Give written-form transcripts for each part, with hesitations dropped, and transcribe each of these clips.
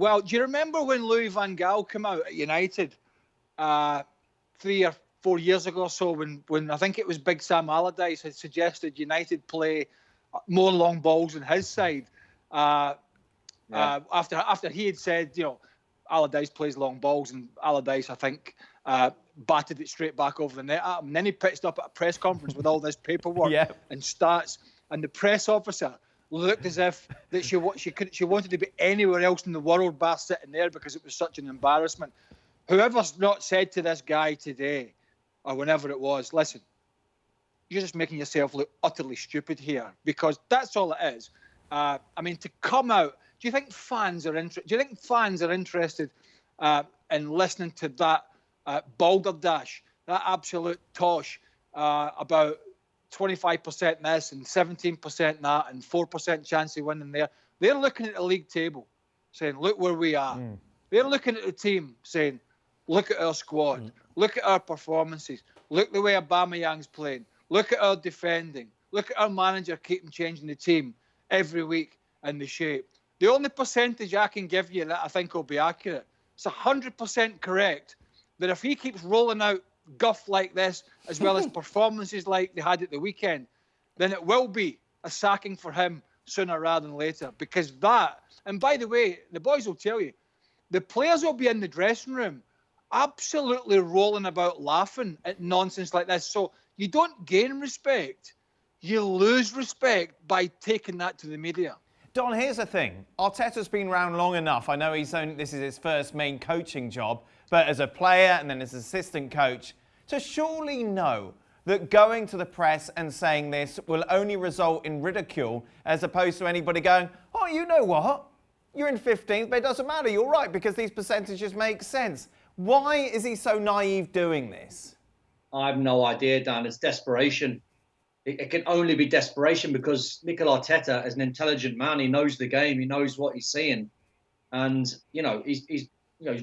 Well, do you remember when Louis van Gaal came out at United 3 or 4 years ago or so, when I think it was Big Sam Allardyce had suggested United play more long balls on his side after he had said, Allardyce plays long balls, and Allardyce, I think, batted it straight back over the net at him. And then he pitched up at a press conference with all this paperwork and stats, and the press officer looked as if that she wanted to be anywhere else in the world bar sitting there because it was such an embarrassment. Whoever's not said to this guy today, or whenever it was, listen, you're just making yourself look utterly stupid here, because that's all it is. I mean, to come out, do you think fans are interested in listening to that balderdash, that absolute tosh about 25% this and 17% that and 4% chance of winning there? They're looking at the league table saying, look where we are. They're looking at the team saying, look at our squad, look at our performances, look the way Aubameyang's playing, look at our defending, look at our manager keeping changing the team every week and the shape. The only percentage I can give you that I think will be accurate, it's 100% correct, that if he keeps rolling out guff like this, as well as performances like they had at the weekend, then it will be a sacking for him sooner rather than later. Because that, and by the way, the boys will tell you, the players will be in the dressing room absolutely rolling about laughing at nonsense like this. So you don't gain respect, you lose respect by taking that to the media. Don, here's the thing. Arteta's been around long enough. I know this is his first main coaching job, but as a player and then as assistant coach, to surely know that going to the press and saying this will only result in ridicule, as opposed to anybody going, oh, you know what? You're in 15th, but it doesn't matter. You're right, because these percentages make sense. Why is he so naive doing this? I have no idea, Dan. It's desperation. It can only be desperation, because Mikel Arteta, as an intelligent man, he knows the game. He knows what he's seeing, and he's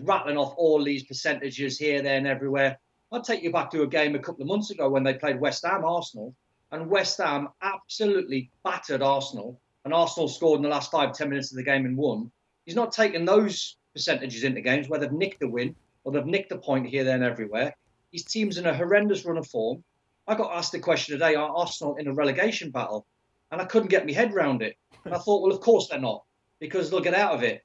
rattling off all these percentages here, there, and everywhere. I'll take you back to a game a couple of months ago when they played West Ham Arsenal, and West Ham absolutely battered Arsenal, and Arsenal scored in the last 5-10 minutes of the game and won. He's not taking those percentages into games where they've nicked the win or they've nicked a point here, there, and everywhere. His team's in a horrendous run of form. I got asked the question today, are Arsenal in a relegation battle? And I couldn't get my head around it. And I thought, well, of course they're not, because they'll get out of it.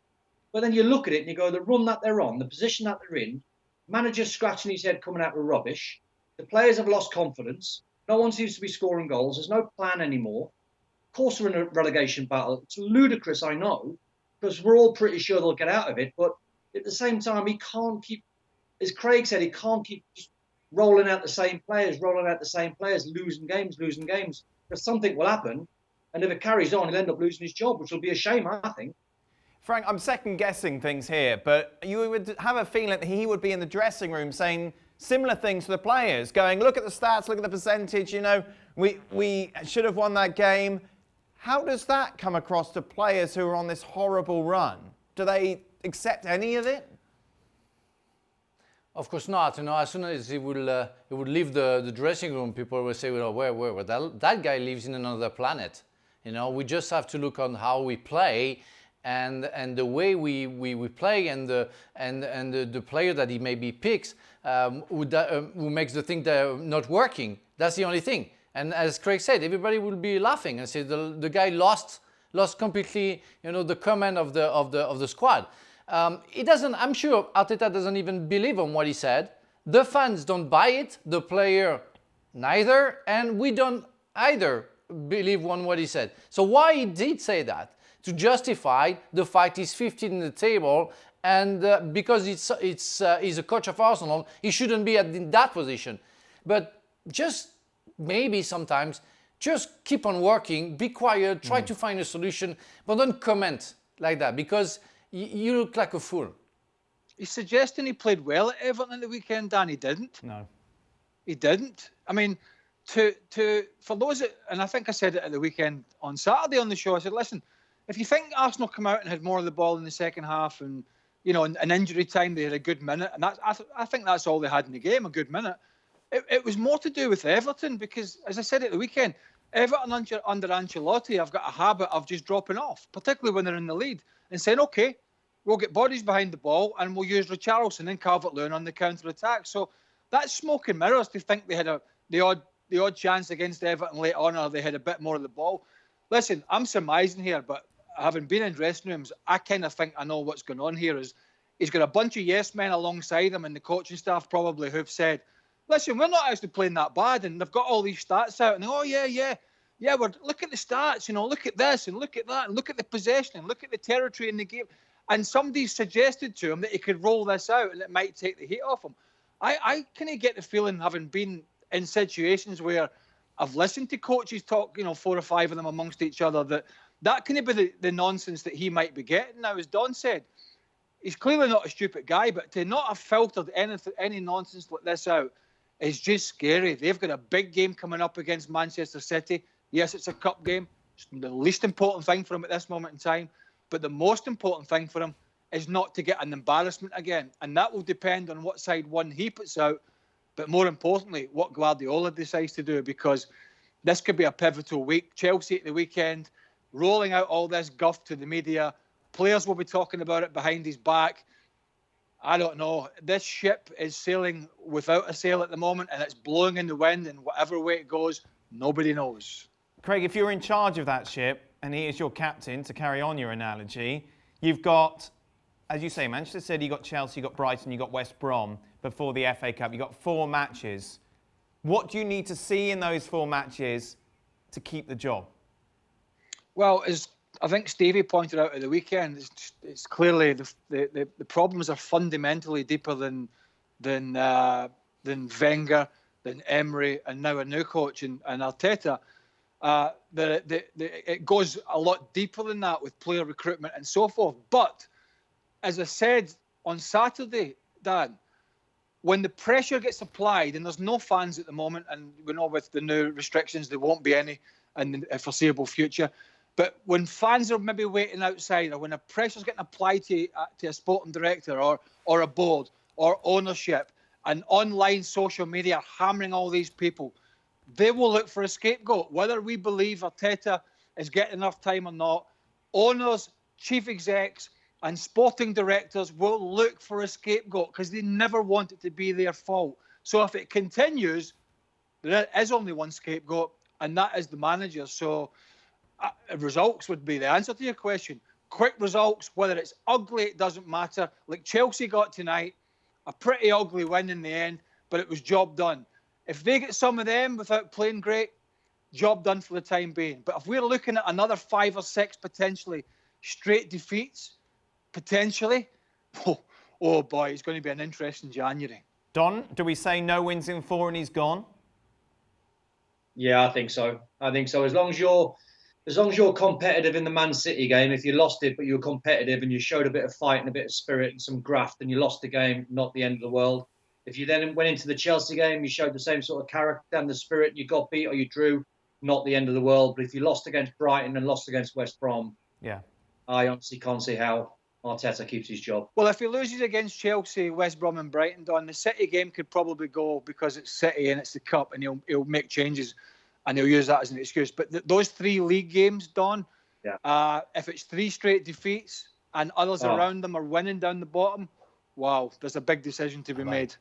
But then you look at it and you go, the run that they're on, the position that they're in, manager's scratching his head coming out with rubbish. The players have lost confidence. No one seems to be scoring goals. There's no plan anymore. Of course they're in a relegation battle. It's ludicrous, I know, because we're all pretty sure they'll get out of it. But at the same time, he can't keep, as Craig said, he can't keep just rolling out the same players, losing games, because something will happen. And if it carries on, he'll end up losing his job, which will be a shame, I think. Frank, I'm second-guessing things here, but you would have a feeling that he would be in the dressing room saying similar things to the players, going, look at the stats, look at the percentage, we should have won that game. How does that come across to players who are on this horrible run? Do they accept any of it? Of course not. As soon as he would leave the dressing room, people will say, where that guy lives in another planet. We just have to look on how we play, and the way we play, and the player that he maybe picks, who makes the thing that not working. That's the only thing. And as Craig said, everybody will be laughing and say the guy lost completely, the command of the squad. It doesn't. I'm sure Arteta doesn't even believe on what he said. The fans don't buy it. The player neither, and we don't either believe on what he said. So why he did say that? To justify the fact he's 15 in the table, and because he's a coach of Arsenal, he shouldn't be in that position. But just maybe sometimes just keep on working, be quiet, try to find a solution, but don't comment like that, because you look like a fool. He's suggesting he played well at Everton at the weekend, Dan. He didn't. No. He didn't. I mean, for those, and I think I said it at the weekend on Saturday on the show, I said, listen, if you think Arsenal come out and had more of the ball in the second half, and, in injury time they had a good minute, and I think that's all they had in the game, a good minute. It was more to do with Everton, because, as I said at the weekend, Everton under Ancelotti have got a habit of just dropping off, particularly when they're in the lead, and saying, OK, we'll get bodies behind the ball and we'll use Richarlison and Calvert-Lewin on the counter-attack. So that's smoke and mirrors to think they had the odd chance against Everton late on, or they had a bit more of the ball. Listen, I'm surmising here, but having been in dressing rooms, I kind of think I know what's going on here. Is he's got a bunch of yes men alongside him and the coaching staff probably who've said, listen, we're not actually playing that bad, and they've got all these stats out, and they go, oh yeah, look at the stats, look at this and look at that, and look at the possession and look at the territory in the game. And somebody suggested to him that he could roll this out and it might take the heat off him. I kind of get the feeling, having been in situations where I've listened to coaches talk, 4 or 5 of them amongst each other, that can be the nonsense that he might be getting. Now, as Don said, he's clearly not a stupid guy, but to not have filtered any nonsense like this out is just scary. They've got a big game coming up against Manchester City. Yes, it's a cup game. It's the least important thing for him at this moment in time. But the most important thing for him is not to get an embarrassment again. And that will depend on what side one he puts out, but more importantly, what Guardiola decides to do, because this could be a pivotal week. Chelsea at the weekend, rolling out all this guff to the media. Players will be talking about it behind his back. I don't know. This ship is sailing without a sail at the moment, and it's blowing in the wind, and whatever way it goes, nobody knows. Craig, if you're in charge of that ship, and he is your captain, to carry on your analogy, you've got, as you say, Manchester City, you've got Chelsea, you've got Brighton, you've got West Brom before the FA Cup. You've got 4 matches. What do you need to see in those 4 matches to keep the job? Well, as I think Stevie pointed out at the weekend, it's clearly the problems are fundamentally deeper than Wenger, than Emery, and now a new coach and Arteta. It goes a lot deeper than that with player recruitment and so forth. But as I said on Saturday, Dan, when the pressure gets applied, and there's no fans at the moment, and we know with the new restrictions there won't be any in the foreseeable future. But when fans are maybe waiting outside, or when the pressure's getting applied to a sporting director or a board or ownership, and online social media are hammering all these people, they will look for a scapegoat. Whether we believe Arteta is getting enough time or not, owners, chief execs and sporting directors will look for a scapegoat because they never want it to be their fault. So if it continues, there is only one scapegoat, and that is the manager. So results would be the answer to your question. Quick results, whether it's ugly, it doesn't matter. Like Chelsea got tonight, a pretty ugly win in the end, but it was job done. If they get some of them without playing great, job done for the time being. But if we're looking at another 5 or 6 potentially straight defeats, potentially, oh boy, it's going to be an interesting January. Don, do we say no wins in 4 and he's gone? Yeah, I think so. As long as you're competitive in the Man City game, if you lost it but you were competitive and you showed a bit of fight and a bit of spirit and some graft and you lost the game, not the end of the world. If you then went into the Chelsea game, you showed the same sort of character and the spirit, and you got beat or you drew, not the end of the world. But if you lost against Brighton and lost against West Brom, I honestly can't see how Arteta keeps his job. Well, if he loses against Chelsea, West Brom and Brighton, Don, the City game could probably go because it's City and it's the Cup, and he'll make changes and he'll use that as an excuse. But those 3 league games, Don, if it's 3 straight defeats and others around them are winning down the bottom, wow, there's a big decision to be made.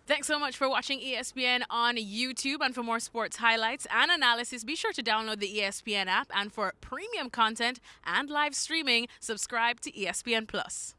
Thanks so much for watching ESPN on YouTube. And for more sports highlights and analysis, be sure to download the ESPN app. And for premium content and live streaming, subscribe to ESPN Plus.